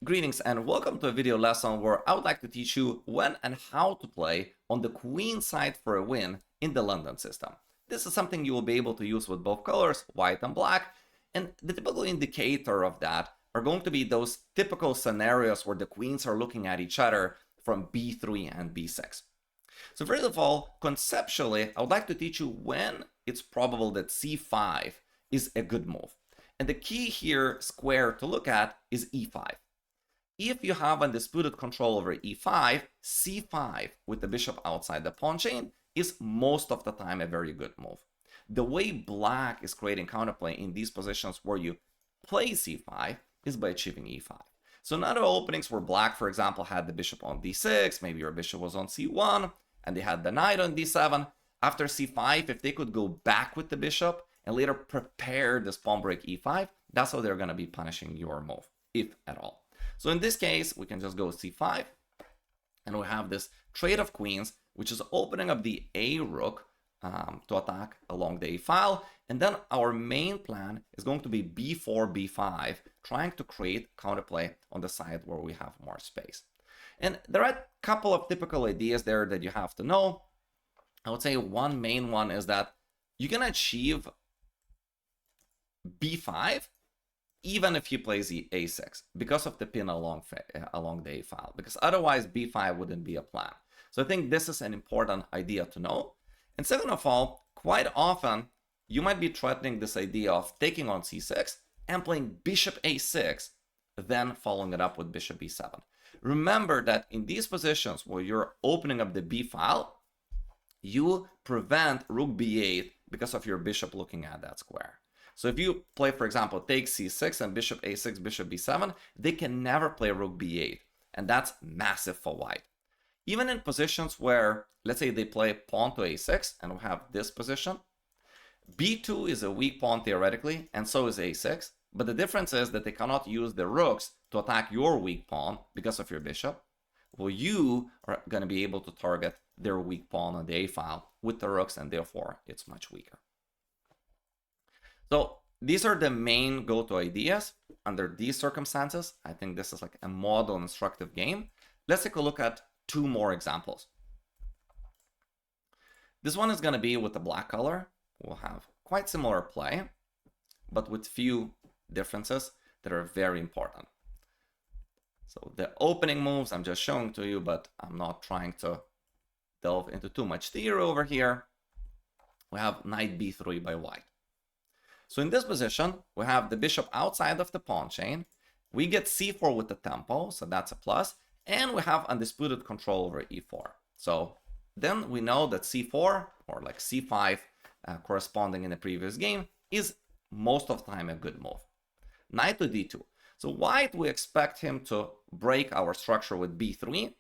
Greetings and welcome to a video lesson where I would like to teach you when and how to play on the queen side for a win in the London system. This is something you will be able to use with both colors, white and black, and the typical indicator of that are going to be those typical scenarios where the queens are looking at each other from b3 and b6. So first of all, conceptually, I would like to teach you when it's probable that c5 is a good move. And the key here square to look at is e5. If you have undisputed control over e5, c5 with the bishop outside the pawn chain is most of the time a very good move. The way black is creating counterplay in these positions where you play c5 is by achieving e5. So in other openings where black, for example, had the bishop on d6, maybe your bishop was on c1, and they had the knight on d7, after c5, if they could go back with the bishop and later prepare this pawn break e5, that's how they're going to be punishing your move, if at all. So in this case, we can just go c5, and we have this trade of queens, which is opening up the a rook to attack along the a file. And then our main plan is going to be b4, b5, trying to create counterplay on the side where we have more space. And there are a couple of typical ideas there that you have to know. I would say one main one is that you can achieve b5 even if he plays a6 because of the pin along the a file, because otherwise b5 wouldn't be a plan. So I think this is an important idea to know. And second of all, quite often you might be threatening this idea of taking on c6 and playing bishop a6, then following it up with bishop b7. Remember that in these positions where you're opening up the b file, you prevent rook b8 because of your bishop looking at that square. So if you play, for example, take c6 and bishop a6, bishop b7, they can never play rook b8. And that's massive for white. Even in positions where, let's say they play pawn to a6, and we have this position, b2 is a weak pawn theoretically, and so is a6. But the difference is that they cannot use the rooks to attack your weak pawn because of your bishop. Well, you are going to be able to target their weak pawn on the a file with the rooks, and therefore it's much weaker. So these are the main go-to ideas under these circumstances. I think this is like a model instructive game. Let's take a look at two more examples. This one is going to be with the black color. We'll have quite similar play, but with few differences that are very important. So the opening moves I'm just showing to you, but I'm not trying to delve into too much theory over here. We have knight b3 by white. So in this position, we have the bishop outside of the pawn chain. We get c4 with the tempo, so that's a plus. And we have undisputed control over e4. So then we know that c4, or like c5, corresponding in the previous game, is most of the time a good move. Knight to d2. So white, we expect him to break our structure with b3.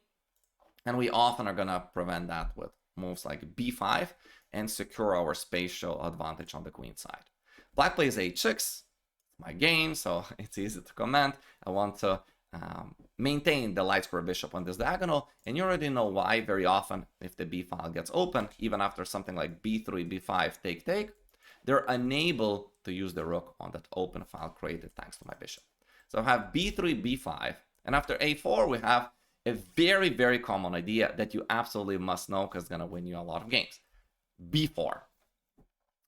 And we often are going to prevent that with moves like b5 and secure our spatial advantage on the queen side. Black plays h6, my game, so it's easy to comment. I want to maintain the light square bishop on this diagonal, and you already know why. Very often, if the b file gets open, even after something like b3, b5, take, they're unable to use the rook on that open file created thanks to my bishop. So I have b3, b5, and after a4, we have a very, very common idea that you absolutely must know because it's going to win you a lot of games. b4.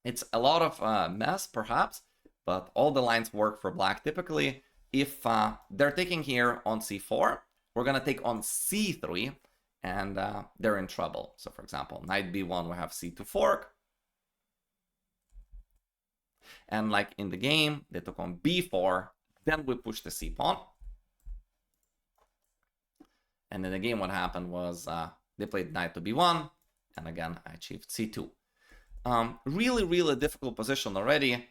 It's a lot of mess, perhaps, but all the lines work for black typically. If they're taking here on c4, we're going to take on c3, and they're in trouble. So, for example, knight b1, we have c2 fork. And like in the game, they took on b4, then we push the c pawn. And in the game, what happened was they played knight to b1, and again, I achieved c2. Really difficult position already.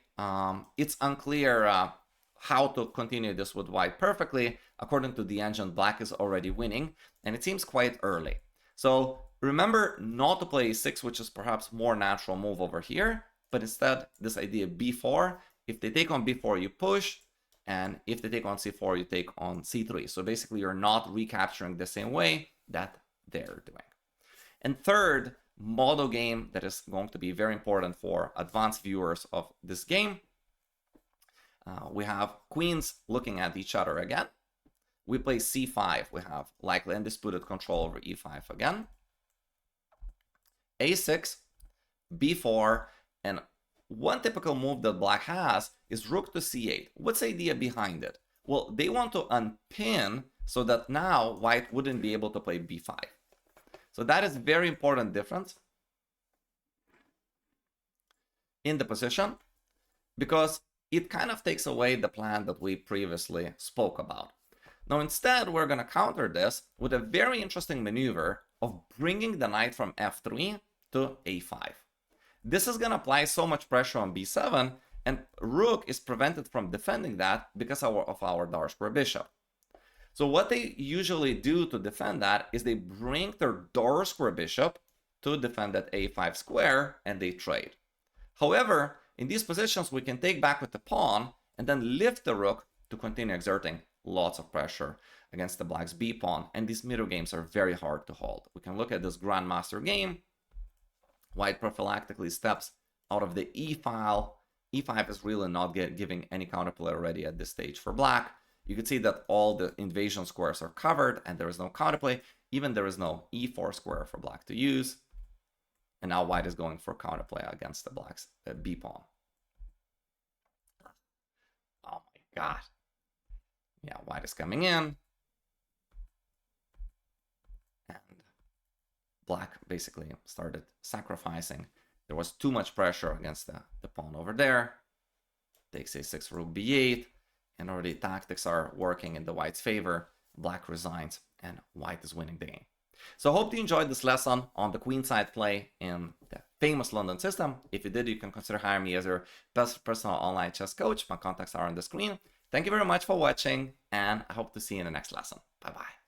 It's unclear how to continue this with white perfectly. According to the engine, black is already winning, and it seems quite early. So remember not to play a6, which is perhaps more natural move over here, but instead this idea b4. If they take on b4, you push, and if they take on c4, you take on c3. So basically, you're not recapturing the same way that they're doing. And third, model game that is going to be very important for advanced viewers of this game. We have queens looking at each other again. we play c5. We have likely undisputed control over e5 again. a6, b4, and one typical move that black has is rook to c8. What's the idea behind it? Well, they want to unpin so that now white wouldn't be able to play b5. So that is a very important difference in the position, because it kind of takes away the plan that we previously spoke about. Now, instead, we're going to counter this with a very interesting maneuver of bringing the knight from f3 to a5. This is going to apply so much pressure on b7, and rook is prevented from defending that because of our dark square bishop. So what they usually do to defend that is they bring their dark square bishop to defend that a5 square, and they trade. However, in these positions, we can take back with the pawn and then lift the rook to continue exerting lots of pressure against the black's b pawn, and these middle games are very hard to hold. We can look at this grandmaster game. White prophylactically steps out of the e file. e5 is really not giving any counterplay already at this stage for black. You can see that all the invasion squares are covered and there is no counterplay. Even there is no e4 square for black to use. And now white is going for counterplay against the black's b pawn. Oh my god. Yeah, white is coming in. And black basically started sacrificing. There was too much pressure against the pawn over there. Takes a6, rook b8. And already tactics are working in the white's favor. Black resigns and white is winning the game. So I hope you enjoyed this lesson on the queenside play in the famous London system. If you did, you can consider hiring me as your best personal online chess coach. My contacts are on the screen. Thank you very much for watching, and I hope to see you in the next lesson. Bye-bye.